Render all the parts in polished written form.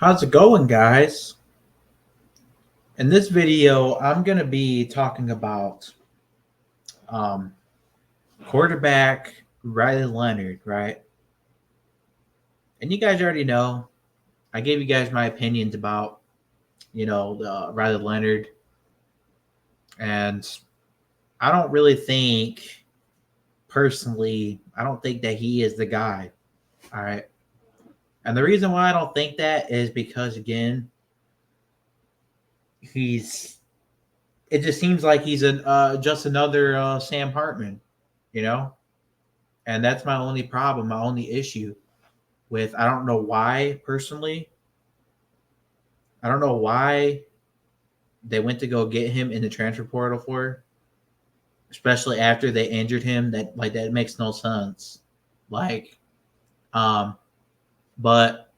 How's it going, guys? In this video, I'm going to be talking about um, quarterback Riley Leonard, right? And you guys already know, I gave you guys my opinions about, Riley Leonard. And I don't really think, personally, I don't think that he is the guy, all right? And the reason why I don't think that is because, again, it just seems like he's just another Sam Hartman, you know? And that's my only problem, my only issue with I don't know why personally. I don't know why they went to go get him in the transfer portal for, especially after they injured him. That makes no sense. Like, um, but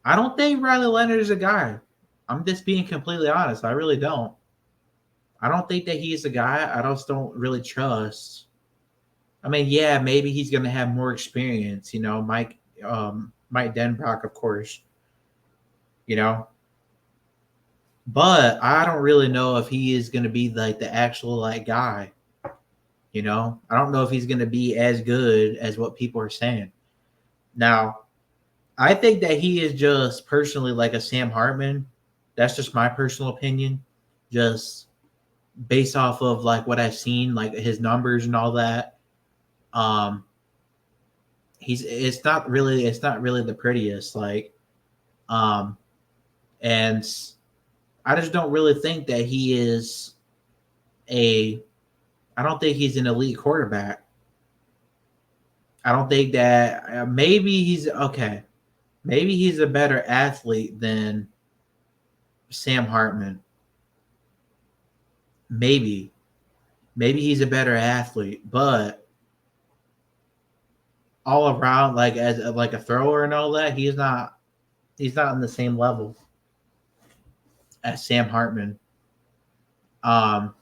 I don't think Riley Leonard is a guy. I'm just being completely honest. I really don't. I don't think that he's a guy. I just don't really trust. I mean, yeah, maybe he's gonna have more experience. Mike Denbrock, of course. You know, but I don't really know if he is going to be like the actual like guy. I don't know if he's going to be as good as what people are saying. Now, I think that he is just personally like a Sam Hartman. That's just my personal opinion, just based off of like what I've seen, like his numbers and all that. Um, it's not really the prettiest, um, and I just don't really think that he is a I don't think he's an elite quarterback. I don't think that maybe he's okay. Maybe he's a better athlete than Sam Hartman. Maybe. Maybe he's a better athlete, but all around like as like a thrower and all that, he's not on the same level as Sam Hartman. Um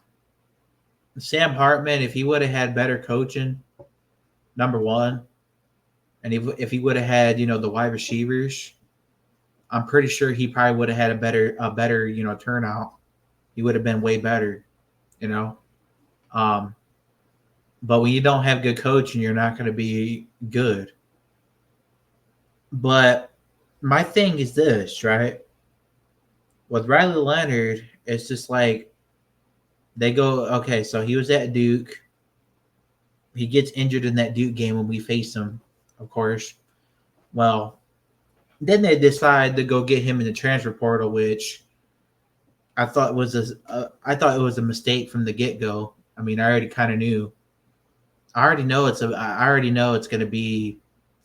Sam Hartman, if he would have had better coaching, number one, and if he would have had, the wide receivers, I'm pretty sure he probably would have had a better, turnout. He would have been way better, you know. Um, but when you don't have good coaching, you're not going to be good. But my thing is this, right? With Riley Leonard, it's just like they go, okay, so he was at Duke. He gets injured in that Duke game when we faced him, of course. Well, then they decide to go get him in the transfer portal, which I thought it was a mistake from the get go. I mean, I already kind of knew. I already know it's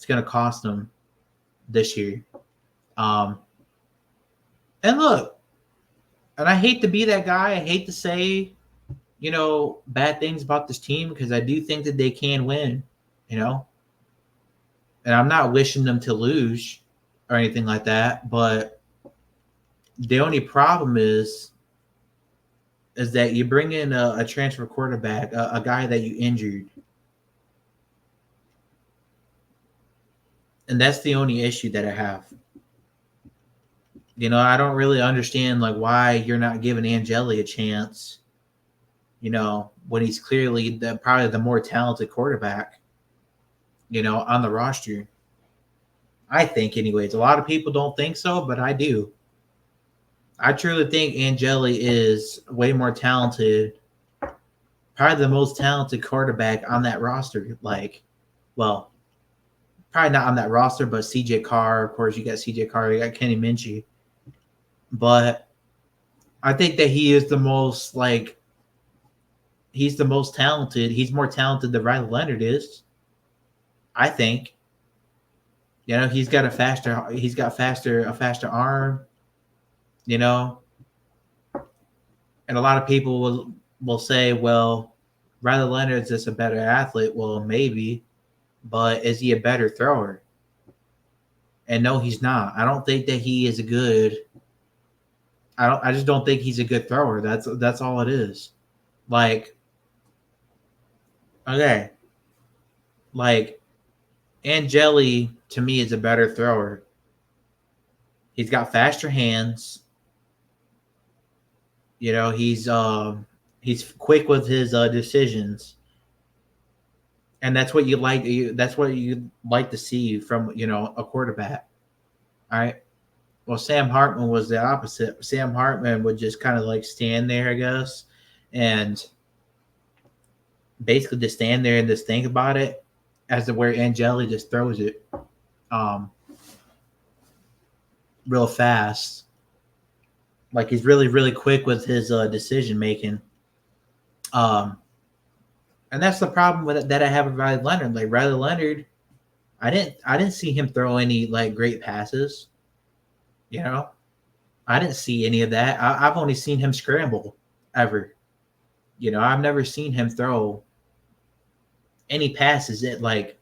gonna cost them this year. Um, and look, and I hate to be that guy. I hate to say, bad things about this team because I do think that they can win, you know, and I'm not wishing them to lose or anything like that. But the only problem is that you bring in a transfer quarterback, a guy that you injured, and that's the only issue that I have. I don't really understand like why you're not giving Angeli a chance. When he's clearly probably the more talented quarterback, on the roster. I think, anyways. A lot of people don't think so, but I do. I truly think Angeli is way more talented, probably the most talented quarterback on that roster. Like, well, probably not on that roster, but CJ Carr, of course, you got CJ Carr, you got Kenny Minchie. But I think that he's the most talented. He's more talented than Riley Leonard is. I think. He's got a faster arm, you know, and a lot of people will say, well, Riley Leonard's just a better athlete. Well, maybe, but is he a better thrower? And no, he's not. I don't think that he is a good. I just don't think he's a good thrower. That's all it is. Like, okay, like Angeli to me is a better thrower. He's got faster hands. He's quick with his decisions, and that's what you like. That's what you like to see from a quarterback. All right. Well, Sam Hartman was the opposite. Sam Hartman would just kind of like stand there, I guess, and basically just stand there and just think about it, as to where Angeli just throws it um, real fast. Like he's really, really quick with his decision making. Um, and that's the problem with it, that I have with Riley Leonard. Like Riley Leonard, I didn't see him throw any like great passes. You know, I didn't see any of that. I've only seen him scramble ever. I've never seen him throw any passes that like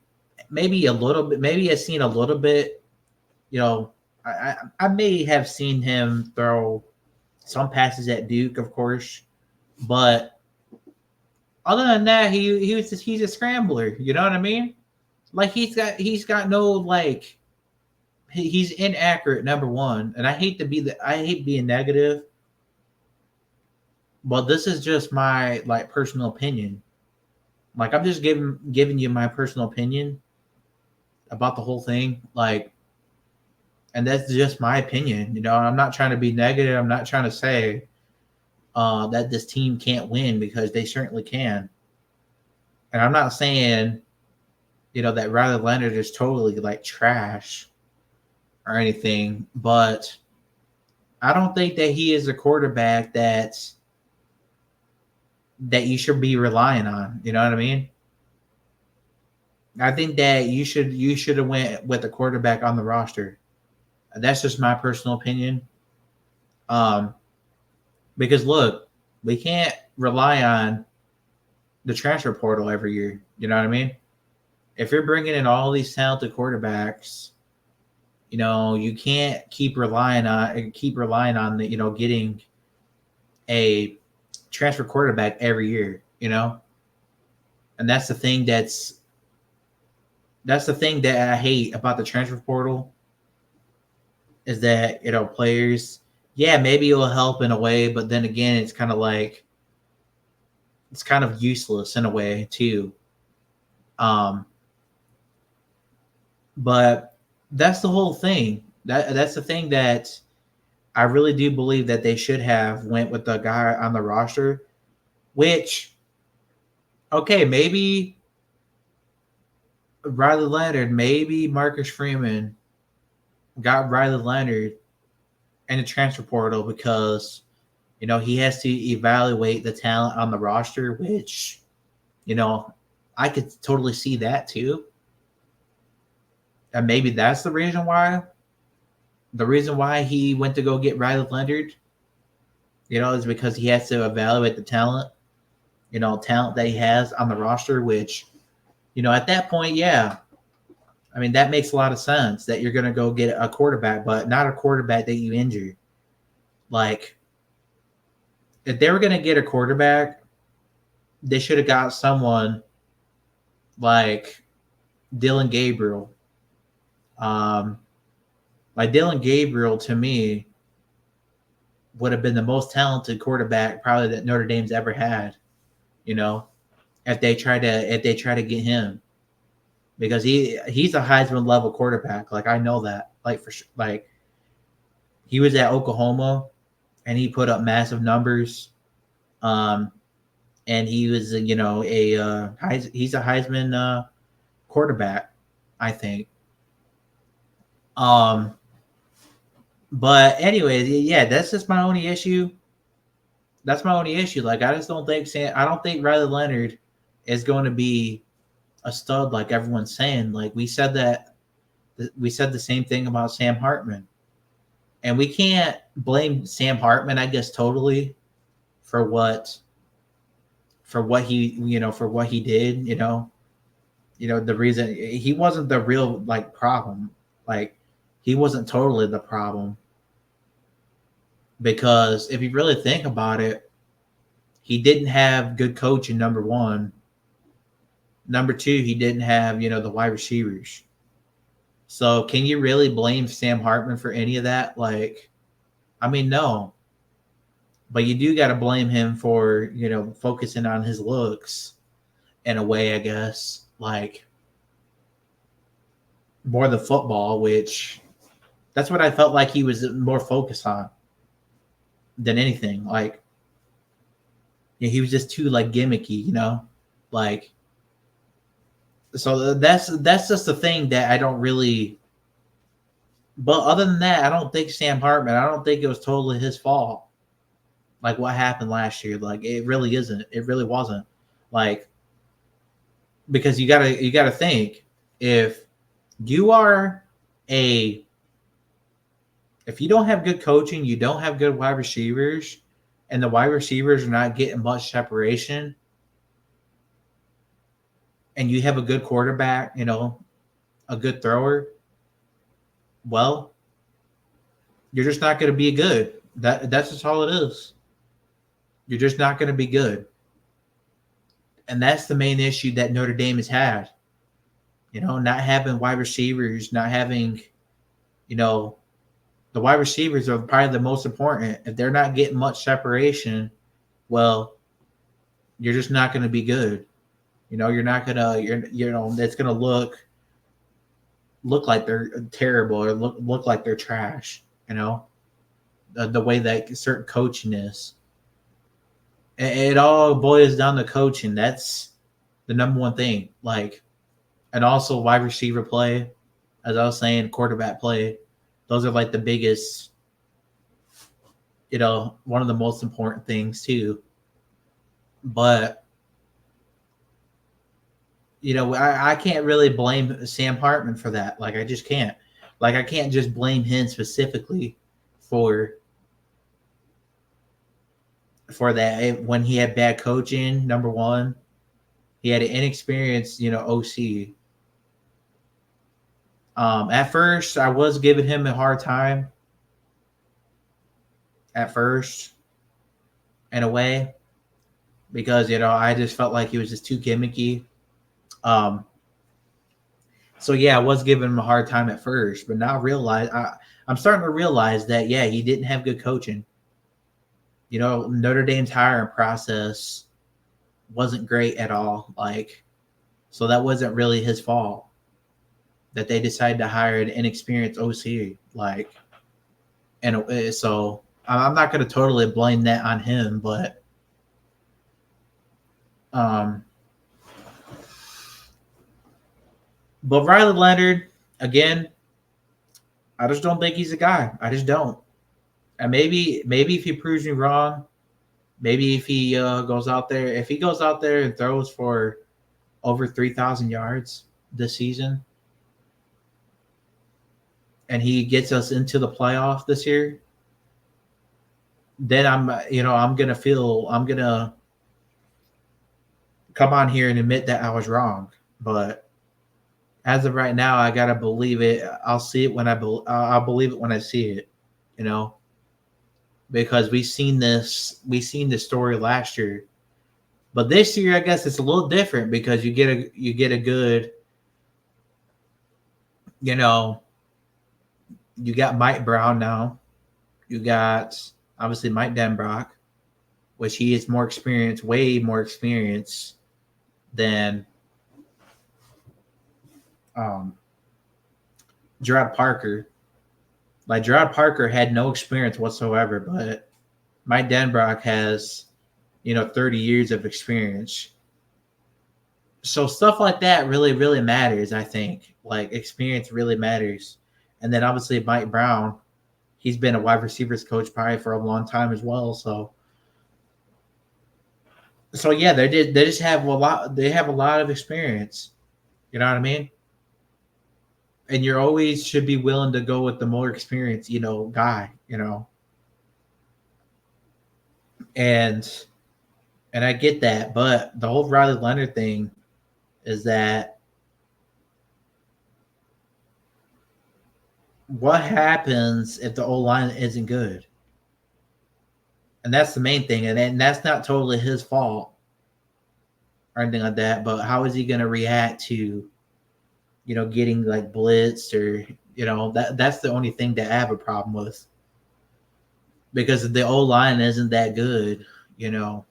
maybe a little bit. Maybe I've seen a little bit. You know, I may have seen him throw some passes at Duke, of course, but other than that, he's a scrambler. You know what I mean? Like he's got no like he's inaccurate, number one, and I hate being negative, but this is just my like personal opinion. Like I'm just giving you my personal opinion about the whole thing. Like, and that's just my opinion. I'm not trying to be negative. I'm not trying to say that this team can't win, because they certainly can. And I'm not saying that Riley Leonard is totally like trash or anything, but I don't think that he is a quarterback that you should be relying on. You know what I mean? I think that you should have went with a quarterback on the roster. That's just my personal opinion. Um, because look, we can't rely on the transfer portal every year. You know what I mean? If you're bringing in all these talented quarterbacks, you can't keep relying on the, getting a transfer quarterback every year. And that's the thing that I hate about the transfer portal, is that players, yeah, maybe it will help in a way, but then again, it's kind of useless in a way too. But that's the whole thing. That's the thing that I really do believe that they should have went with the guy on the roster, which, okay, maybe Riley Leonard, maybe Marcus Freeman got Riley Leonard in the transfer portal because, he has to evaluate the talent on the roster, which, I could totally see that too. And maybe that's the reason why. The reason why he went to go get Riley Leonard, is because he has to evaluate the talent that he has on the roster, which, at that point, yeah. I mean, that makes a lot of sense that you're going to go get a quarterback, but not a quarterback that you injure. Like, if they were going to get a quarterback, they should have got someone like Dylan Gabriel. Like Dylan Gabriel, to me, would have been the most talented quarterback probably that Notre Dame's ever had. If they try to get him, because he's a Heisman level quarterback. Like I know that, like for sure. Like he was at Oklahoma, and he put up massive numbers. And he was he's a Heisman quarterback, I think. But anyways, yeah, that's just my only issue. That's my only issue. Like I just don't think I don't think Riley Leonard is going to be a stud like everyone's saying. Like we said the same thing about Sam Hartman. And we can't blame Sam Hartman, I guess, totally for what he did, the reason he wasn't the real like problem. Like he wasn't totally the problem, because if you really think about it, he didn't have good coaching, number one. Number two, he didn't have, the wide receivers. So can you really blame Sam Hartman for any of that? Like, I mean, no. But you do got to blame him for, focusing on his looks in a way, I guess. Like, more the football, which that's what I felt like he was more focused on than anything. Like, yeah, he was just too like gimmicky, like. So that's just the thing that I don't really. But other than that, I don't think Sam Hartman. I don't think it was totally his fault. Like what happened last year, like it really isn't. It really wasn't. Like, because you gotta think, if you are a if you don't have good coaching, you don't have good wide receivers, and the wide receivers are not getting much separation, and you have a good quarterback, a good thrower, well, you're just not going to be good. That's just all it is. You're just not going to be good. And that's the main issue that Notre Dame has had. Not having wide receivers, not having, the wide receivers are probably the most important. If they're not getting much separation, well, you're just not going to be good. You're not gonna. It's gonna look like they're terrible or look like they're trash. The way that certain coaching is. It all boils down to coaching. That's the number one thing. Like, and also wide receiver play, as I was saying, quarterback play. Those are like the biggest, one of the most important things too. But I can't really blame Sam Hartman for that. Like, I just can't. Like, I can't just blame him specifically for that. When he had bad coaching, number one, he had an inexperienced, OC. At first, I was giving him a hard time. At first, in a way, because I just felt like he was just too gimmicky. So yeah, I was giving him a hard time at first, but now I'm starting to realize that he didn't have good coaching. Notre Dame's hiring process wasn't great at all. Like, so that wasn't really his fault that they decided to hire an inexperienced OC. Like, and so I'm not going to totally blame that on him, but Riley Leonard, again, I just don't think he's a guy. I just don't. And maybe if he proves me wrong, maybe if he goes out there and throws for over 3,000 yards this season, and he gets us into the playoff this year, then I'm gonna come on here and admit that I was wrong. But as of right now, I gotta believe it. I'll see it when I'll believe it when I see it. Because we've seen this story last year, but this year I guess it's a little different because you get a good, you got Mike Brown now, you got obviously Mike Denbrock, which he is more experienced, way more experienced than Gerard Parker. Like, Gerard Parker had no experience whatsoever, but Mike Denbrock has, 30 years of experience. So stuff like that really, really matters, I think. Like, experience really matters. And then obviously Mike Brown, he's been a wide receivers coach probably for a long time as well. So yeah, they just have a lot. They have a lot of experience. You know what I mean? And you always should be willing to go with the more experienced, guy. And I get that, but the whole Riley Leonard thing is that what happens if the O-line isn't good? And that's the main thing. And that's not totally his fault or anything like that. But how is he going to react to, getting like blitzed or that's the only thing that I have a problem with because the O line isn't that good. You know,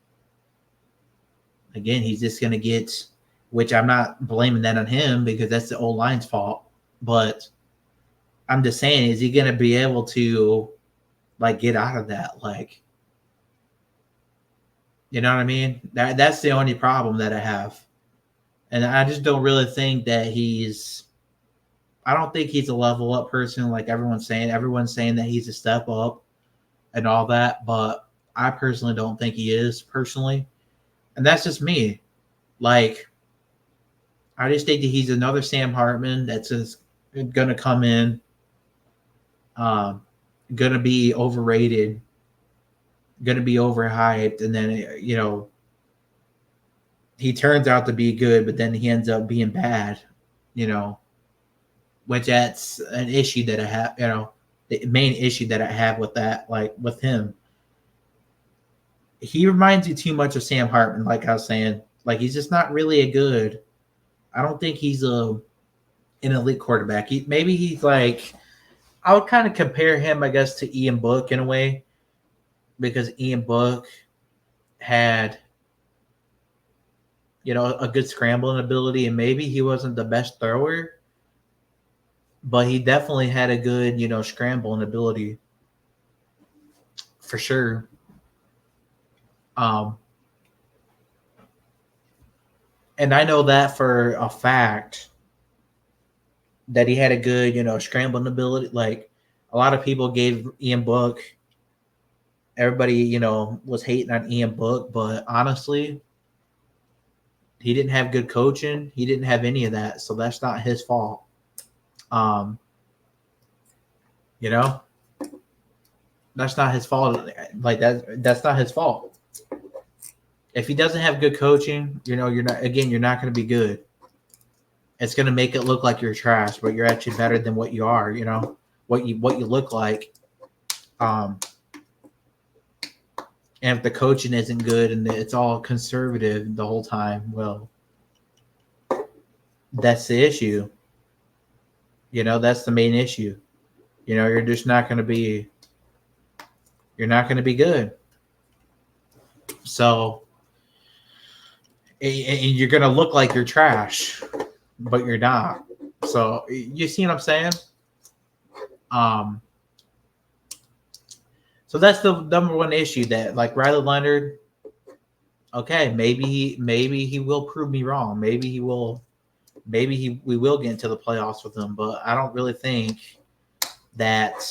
again, he's just gonna get, which I'm not blaming that on him because that's the O line's fault. But I'm just saying, is he gonna be able to like get out of that? Like, you know what I mean? That's the only problem that I have, and I just don't really think that he's. I don't think he's a level up person like everyone's saying. Everyone's saying that he's a step up and all that, but I personally don't think he is personally, and that's just me. Like, I just think that he's another Sam Hartman that's just gonna come in, um, gonna be overrated, gonna be overhyped, and then he turns out to be good, but then he ends up being bad, you know, which that's an issue that I have, the main issue that I have with that, like with him. He reminds you too much of Sam Hartman, like I was saying. Like he's just not really a good. I don't think he's an elite quarterback. Maybe he's like I would kind of compare him, I guess, to Ian Book in a way, because Ian Book had a good scrambling ability, and maybe he wasn't the best thrower, but he definitely had a good scrambling ability for sure. Um, and I know that for a fact that he had a good scrambling ability. Like a lot of people gave Ian Book. Everybody was hating on Ian Book, but honestly, he didn't have good coaching. He didn't have any of that, so that's not his fault. Um, you know, that's not his fault. Like that's not his fault. If he doesn't have good coaching, you're not going to be good. It's going to make it look like you're trash, but you're actually better than what you are. What you look like. And if the coaching isn't good and it's all conservative the whole time, well, that's the issue. That's the main issue. You're just not going to be. You're not going to be good. So, and you're going to look like you're trash, but you're not. So, you see what I'm saying? So that's the number one issue that, like, Riley Leonard, okay, maybe he will prove me wrong. Maybe he will. Maybe we will get into the playoffs with him, but I don't really think that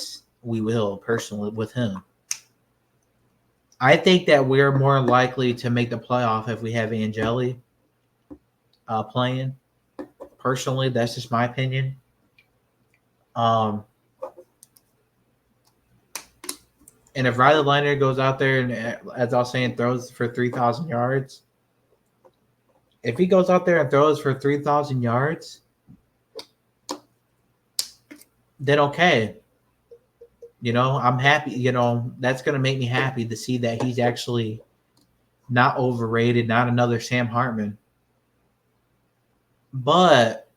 we will personally with him. I think that we're more likely to make the playoff if we have Angeli playing. Personally, that's just my opinion. And if Riley Leonard goes out there and, as I was saying, throws for 3,000 yards, if he goes out there and throws for 3,000 yards, then okay. I'm happy. That's going to make me happy to see that he's actually not overrated, not another Sam Hartman. But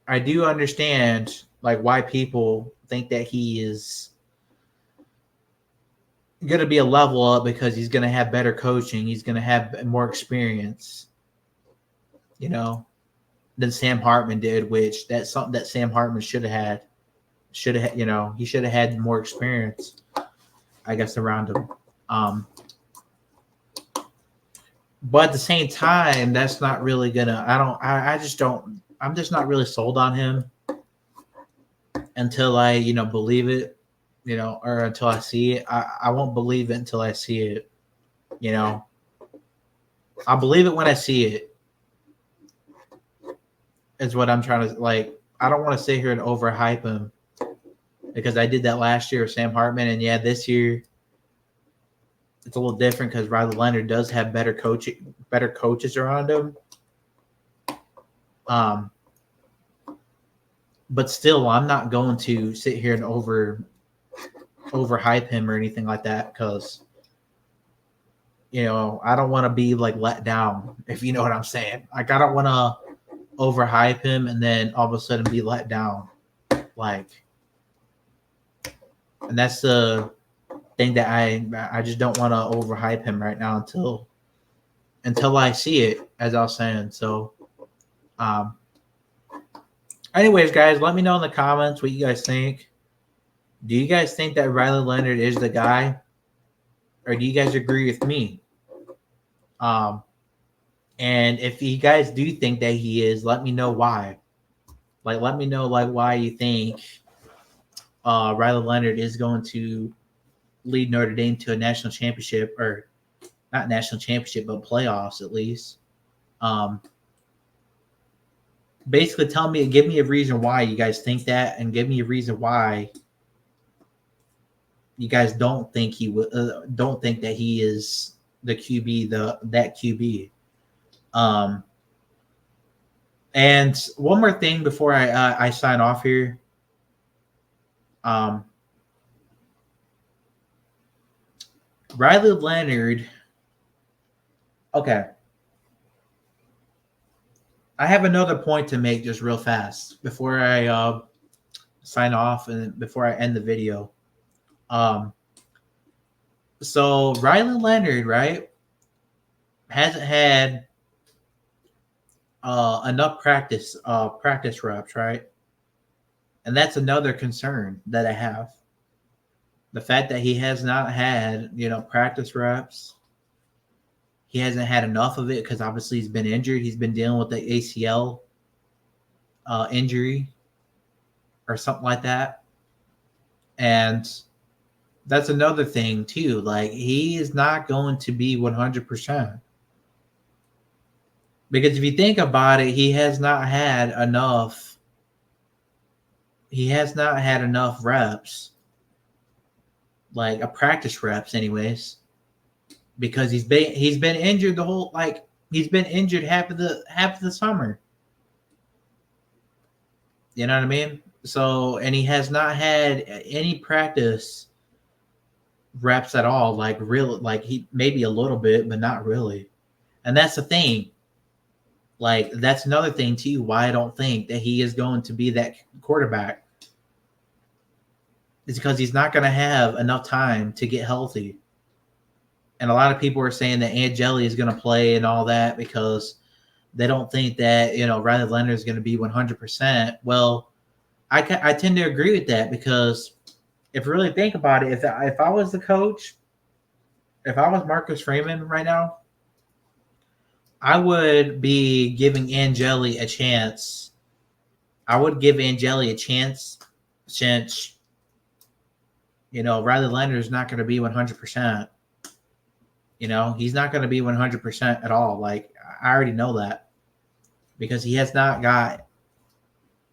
I do understand like why people think that he is going to be a level up because he's going to have better coaching. He's going to have more experience, than Sam Hartman did, which that's something that Sam Hartman should have had. He should have had more experience, I guess, around him. But at the same time, that's not really gonna. I just don't. I'm just not really sold on him until I believe it, or until I see it. I won't believe it until I see it. I'll believe it when I see it. Is what I'm trying to like. I don't want to sit here and overhype him because I did that last year with Sam Hartman, and yeah, this year it's a little different because Riley Leonard does have better coaches around him. But still, I'm not going to sit here and overhype him or anything like that because I don't want to be like let down, if you know what I'm saying. Like I don't want to overhype him and then all of a sudden be let down. Like, and that's the thing that I just don't want to overhype him right now until I see it, as I was saying. So, anyways, guys, let me know in the comments what you guys think. Do you guys think that Riley Leonard is the guy, or do you guys agree with me? And if you guys do think that he is, let me know why. Like, let me know why you think Riley Leonard is going to lead Notre Dame to a national championship, or not national championship, but playoffs at least. Basically, give me a reason why you guys think that, and give me a reason why you guys don't think that he is the QB, that QB. And one more thing before I sign off here. Riley Leonard. Okay. I have another point to make just real fast before I sign off and before I end the video. So Riley Leonard, right, hasn't had enough practice reps, right? And that's another concern that I have. The fact that he has not had, practice reps. He hasn't had enough of it because obviously he's been injured. He's been dealing with the ACL injury or something like that. And that's another thing too. Like, he is not going to be 100%. Because if you think about it, he has not had enough reps, like a practice reps anyways, because he's been injured he's been injured half of the summer. You know what I mean? So, and he has not had any practice reps at all, he maybe a little bit, but not really. And that's the thing. Like, that's another thing too, why I don't think that he is going to be that quarterback. It's because he's not going to have enough time to get healthy. And a lot of people are saying that Angeli is going to play and all that because they don't think that, Riley Leonard is going to be 100%. Well, I tend to agree with that, because if you really think about it, if I was the coach, if I was Marcus Freeman right now, I would be giving Angeli a chance. I would give Angeli a chance since, Riley Leonard is not going to be 100%. He's not going to be 100% at all. Like, I already know that, because he has not got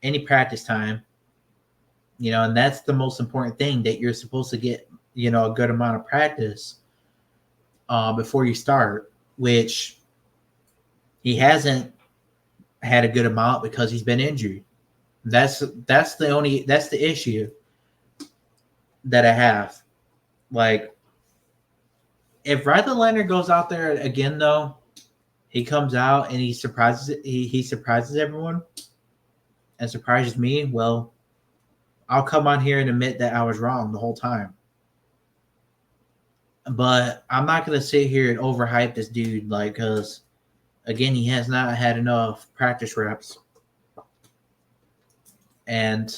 any practice time. And that's the most important thing, that you're supposed to get, a good amount of practice before you start, which he hasn't had a good amount because he's been injured. That's the issue that I have. Like, if Riley Leonard goes out there again, though, he comes out and he surprises everyone and surprises me, well, I'll come on here and admit that I was wrong the whole time. But I'm not going to sit here and overhype this dude, because, again, he has not had enough practice reps. And,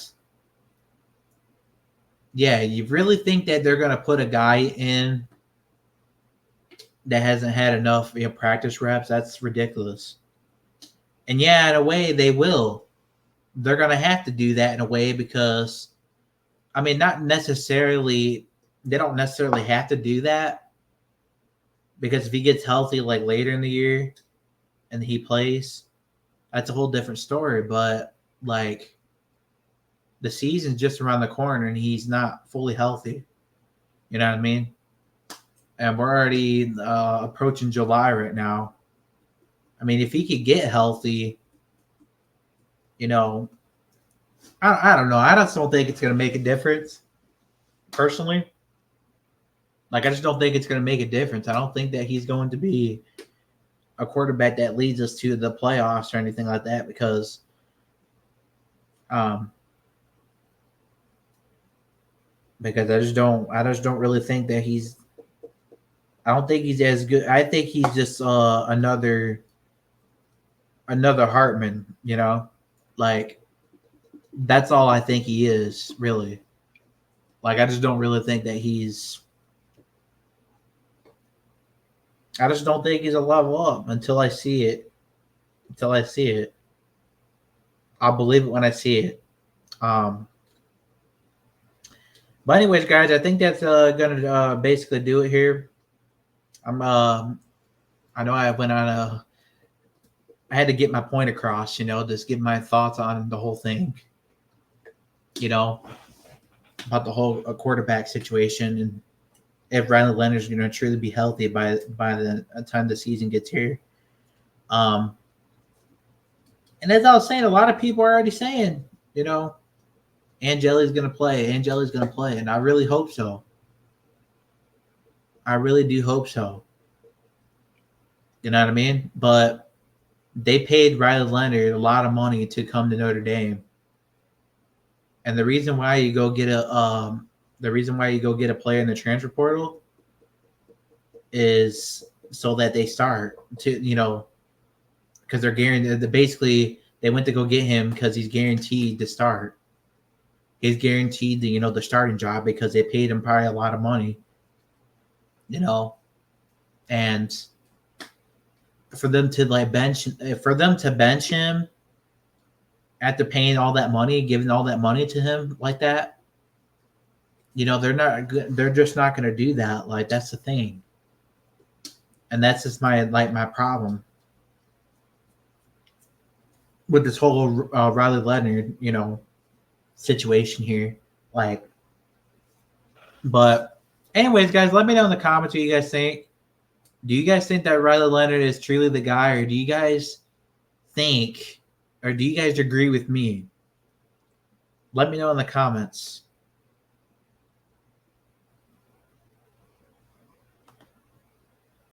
yeah, you really think that they're going to put a guy in that hasn't had enough practice reps? That's ridiculous. And, yeah, in a way, they will. They're going to have to do that in a way, because, not necessarily, they don't necessarily have to do that, because if he gets healthy later in the year and he plays, that's a whole different story. But the season's just around the corner and he's not fully healthy. You know what I mean? And we're already approaching July right now. If he could get healthy, I don't know. I just don't think it's going to make a difference, personally. I just don't think it's going to make a difference. I don't think that he's going to be a quarterback that leads us to the playoffs or anything like that, because um because I just don't really think that I don't think he's as good. I think he's just another Hartman, you know? Like that's all I think he is, really. Like I just don't really think that I just don't think he's a level up until I see it. Until I see it. I'll believe it when I see it. Um but anyways, guys, I think that's gonna basically do it here. I'm I know I went on I had to get my point across, just give my thoughts on the whole thing, you know, about the whole quarterback situation, and if Riley Leonard's going to truly be healthy by the time the season gets here. And as I was saying, a lot of people are already saying, Angeli's going to play. Angeli's going to play, and I really hope so. I really do hope so. You know what I mean? But they paid Riley Leonard a lot of money to come to Notre Dame. And the reason why you go get a player in the transfer portal is so that they start to, because they're guaranteed. Basically, they went to go get him because he's guaranteed to start. He's guaranteed the starting job because they paid him probably a lot of money, and for them to bench him after paying all that money, giving all that money to him like that, they're just not going to do that. Like, that's the thing. And that's just my problem with this whole Riley Leonard, situation here. Like, but anyways, guys, let me know in the comments what you guys think. Do you guys think that Riley Leonard is truly the guy, or do you guys agree with me? Let me know in the comments.